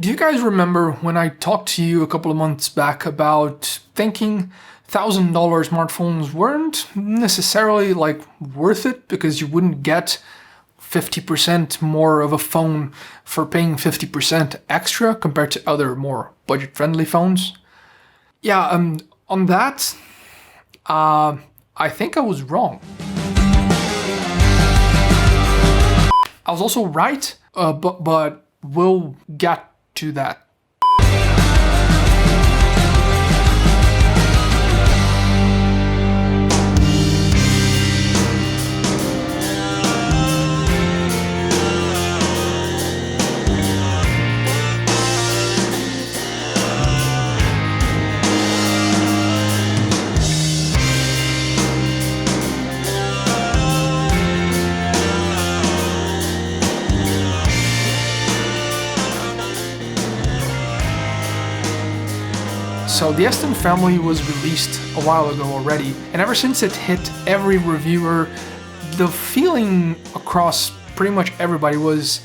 Do you guys remember when I talked to you a couple of months back about thinking $1,000 smartphones weren't necessarily worth it because you wouldn't get 50% more of a phone for paying 50% extra compared to other more budget-friendly phones? Yeah, on that, I think I was wrong. I was also right, but we'll get to that. So the S10 family was released a while ago already, and ever since it hit every reviewer, the feeling across pretty much everybody was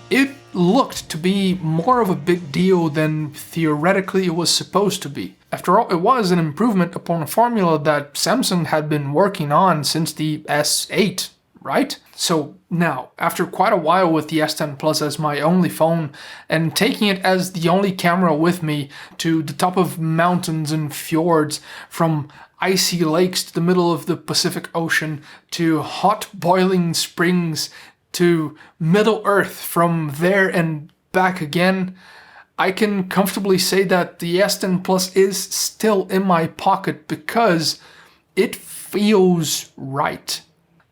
it looked to be more of a big deal than theoretically it was supposed to be. After all, it was an improvement upon a formula that Samsung had been working on since the S8, right? So now, after quite a while with the S10 Plus as my only phone and taking it as the only camera with me to the top of mountains and fjords, from icy lakes to the middle of the Pacific Ocean, to hot boiling springs, to Middle Earth, from there and back again, I can comfortably say that the S10 Plus is still in my pocket because it feels right.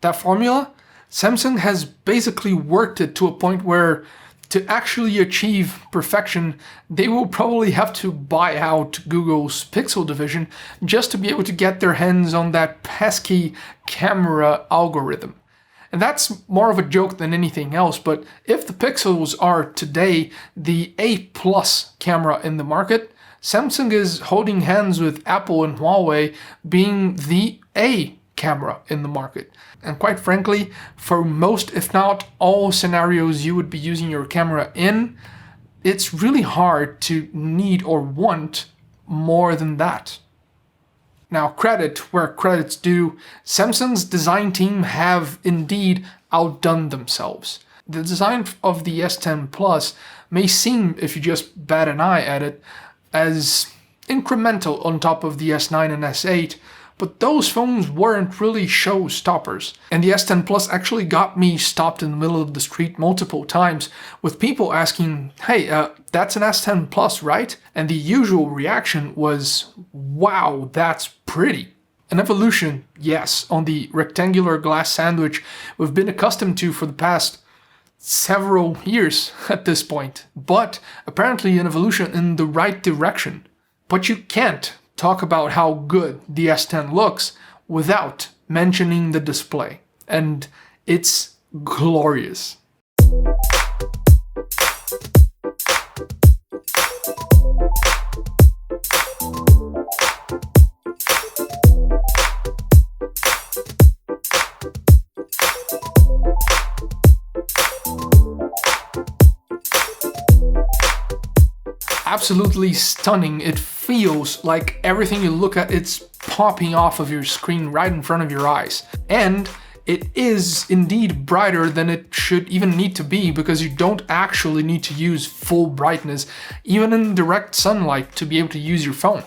That formula, Samsung has basically worked it to a point where to actually achieve perfection, they will probably have to buy out Google's Pixel division just to be able to get their hands on that pesky camera algorithm. And that's more of a joke than anything else, but if the Pixels are today the A+ camera in the market, Samsung is holding hands with Apple and Huawei being the A camera in the market. And quite frankly, for most, if not all scenarios you would be using your camera in, it's really hard to need or want more than that. Now, credit where credit's due, Samsung's design team have indeed outdone themselves. The design of the S10 Plus may seem, if you just bat an eye at it, as incremental on top of the S9 and S8, but those phones weren't really showstoppers. And the S10 Plus actually got me stopped in the middle of the street multiple times with people asking, hey, that's an S10 Plus, right? And the usual reaction was, wow, that's pretty. An evolution, yes, on the rectangular glass sandwich we've been accustomed to for the past several years at this point, but apparently an evolution in the right direction. But you can't talk about how good the S10 looks without mentioning the display. And it's glorious. Absolutely stunning. It feels like everything you look at, it's popping off of your screen right in front of your eyes. And it is indeed brighter than it should even need to be, because you don't actually need to use full brightness, even in direct sunlight, to be able to use your phone.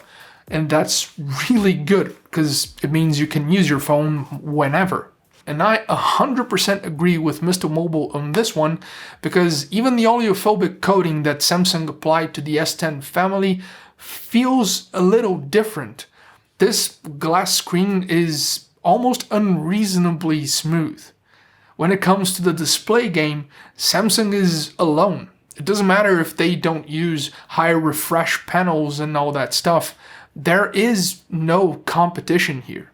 And that's really good, because it means you can use your phone whenever. And I 100% agree with Mr. Mobile on this one, because even the oleophobic coating that Samsung applied to the S10 family feels a little different. This glass screen is almost unreasonably smooth. When it comes to the display game, Samsung is alone. It doesn't matter if they don't use high refresh panels and all that stuff. There is no competition here.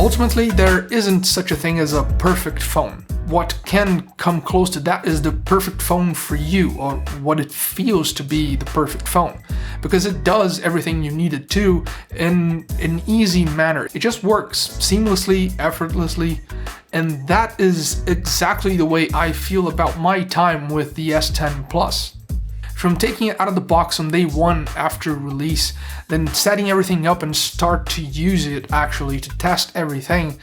Ultimately, there isn't such a thing as a perfect phone. What can come close to that is the perfect phone for you, or what it feels to be the perfect phone. Because it does everything you need it to in an easy manner. It just works seamlessly, effortlessly, And that is exactly the way I feel about my time with the S10 Plus. From taking it out of the box on day one after release, then setting everything up and start to use it actually to test everything,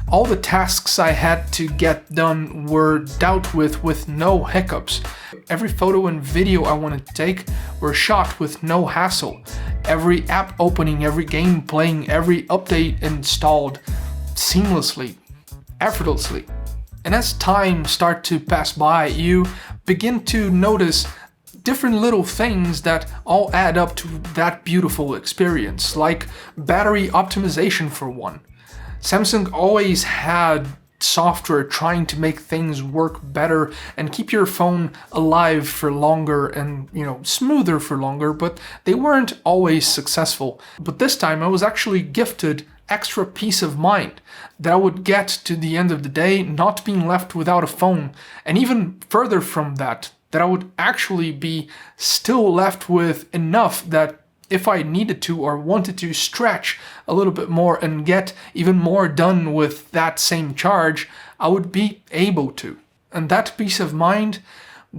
all the tasks I had to get done were dealt with no hiccups. Every photo and video I wanted to take were shot with no hassle. Every app opening, every game playing, every update installed seamlessly, effortlessly. And as time starts to pass by, you begin to notice different little things that all add up to that beautiful experience, like battery optimization for one. Samsung always had software trying to make things work better and keep your phone alive for longer and, smoother for longer, but they weren't always successful. But this time I was actually gifted extra peace of mind that I would get to the end of the day not being left without a phone, and even further from that I would actually be still left with enough that if I needed to or wanted to stretch a little bit more and get even more done with that same charge, I would be able to. And that peace of mind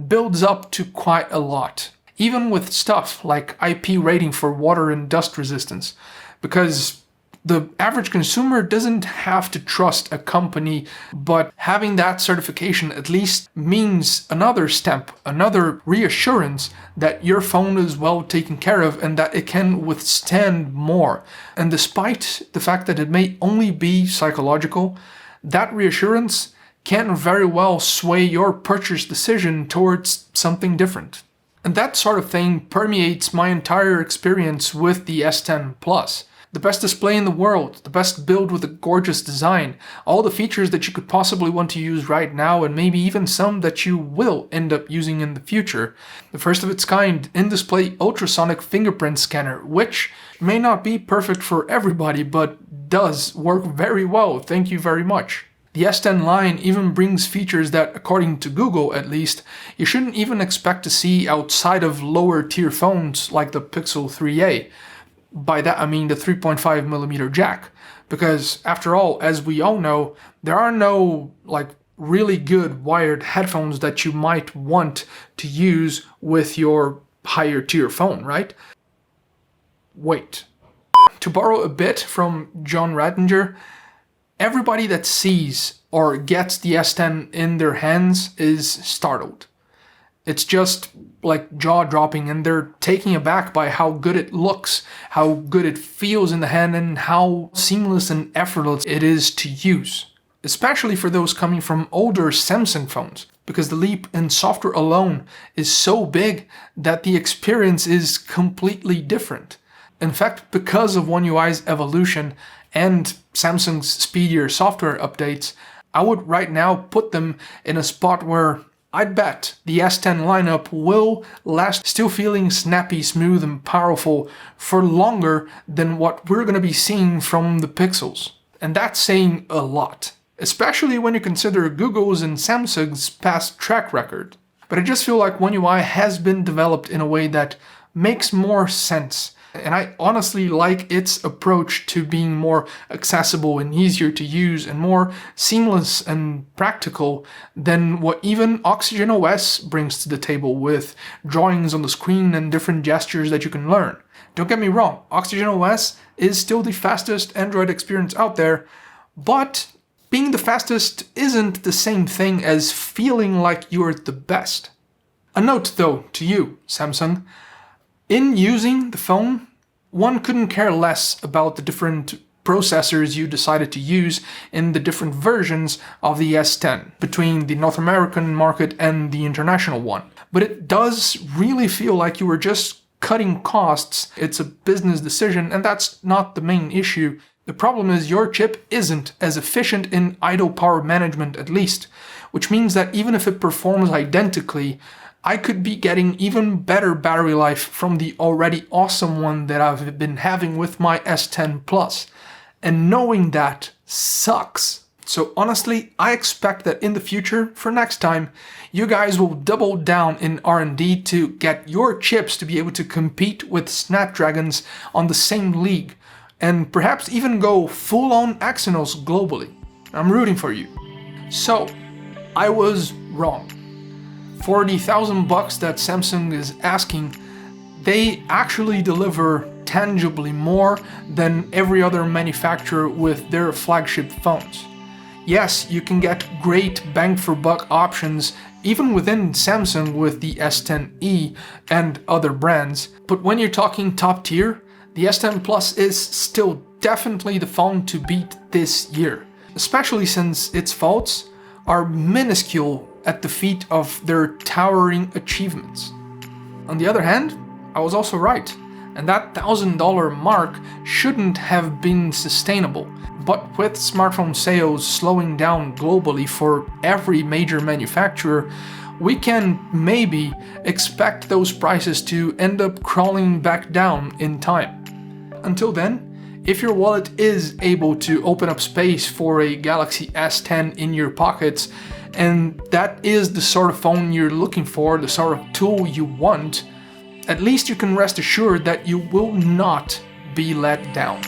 builds up to quite a lot, even with stuff like IP rating for water and dust resistance, because the average consumer doesn't have to trust a company, but having that certification at least means another step, another reassurance that your phone is well taken care of and that it can withstand more. And despite the fact that it may only be psychological, that reassurance can very well sway your purchase decision towards something different. And that sort of thing permeates my entire experience with the S10 Plus. The best display in the world, the best build with a gorgeous design, all the features that you could possibly want to use right now and maybe even some that you will end up using in the future. The first of its kind in-display ultrasonic fingerprint scanner, which may not be perfect for everybody but does work very well, thank you very much. The S10 line even brings features that, according to Google at least, you shouldn't even expect to see outside of lower tier phones like the Pixel 3a. By that I mean the 3.5mm jack, because after all, as we all know, there are no really good wired headphones that you might want to use with your higher tier phone, right? Wait. To borrow a bit from John Rattinger, everybody that sees or gets the S10 in their hands is startled. It's just jaw-dropping, and they're taken aback by how good it looks, how good it feels in the hand, and how seamless and effortless it is to use. Especially for those coming from older Samsung phones, because the leap in software alone is so big that the experience is completely different. In fact, because of One UI's evolution and Samsung's speedier software updates, I would right now put them in a spot where I'd bet the S10 lineup will last still feeling snappy, smooth, and powerful for longer than what we're going to be seeing from the Pixels. And that's saying a lot, especially when you consider Google's and Samsung's past track record. But I just feel like One UI has been developed in a way that makes more sense. And I honestly like its approach to being more accessible and easier to use and more seamless and practical than what even Oxygen OS brings to the table with drawings on the screen and different gestures that you can learn. Don't get me wrong, Oxygen OS is still the fastest Android experience out there, but being the fastest isn't the same thing as feeling like you're the best. A note though to you, Samsung. In using the phone, one couldn't care less about the different processors you decided to use in the different versions of the S10 between the North American market and the international one. But it does really feel like you were just cutting costs. It's a business decision, and that's not the main issue. The problem is your chip isn't as efficient in idle power management at least, which means that even if it performs identically, I could be getting even better battery life from the already awesome one that I've been having with my S10 Plus. And knowing that sucks. So honestly, I expect that in the future, for next time, you guys will double down in R&D to get your chips to be able to compete with Snapdragons on the same league, and perhaps even go full-on Exynos globally. I'm rooting for you. So, I was wrong. For the $1,000 that Samsung is asking, they actually deliver tangibly more than every other manufacturer with their flagship phones. Yes, you can get great bang for buck options even within Samsung with the S10e and other brands, but when you're talking top tier, the S10 Plus is still definitely the phone to beat this year, especially since its faults are minuscule at the feet of their towering achievements. On the other hand, I was also right, and that $1,000 mark shouldn't have been sustainable. But with smartphone sales slowing down globally for every major manufacturer, we can maybe expect those prices to end up crawling back down in time. Until then, if your wallet is able to open up space for a Galaxy S10 in your pockets, and that is the sort of phone you're looking for, the sort of tool you want, at least you can rest assured that you will not be let down.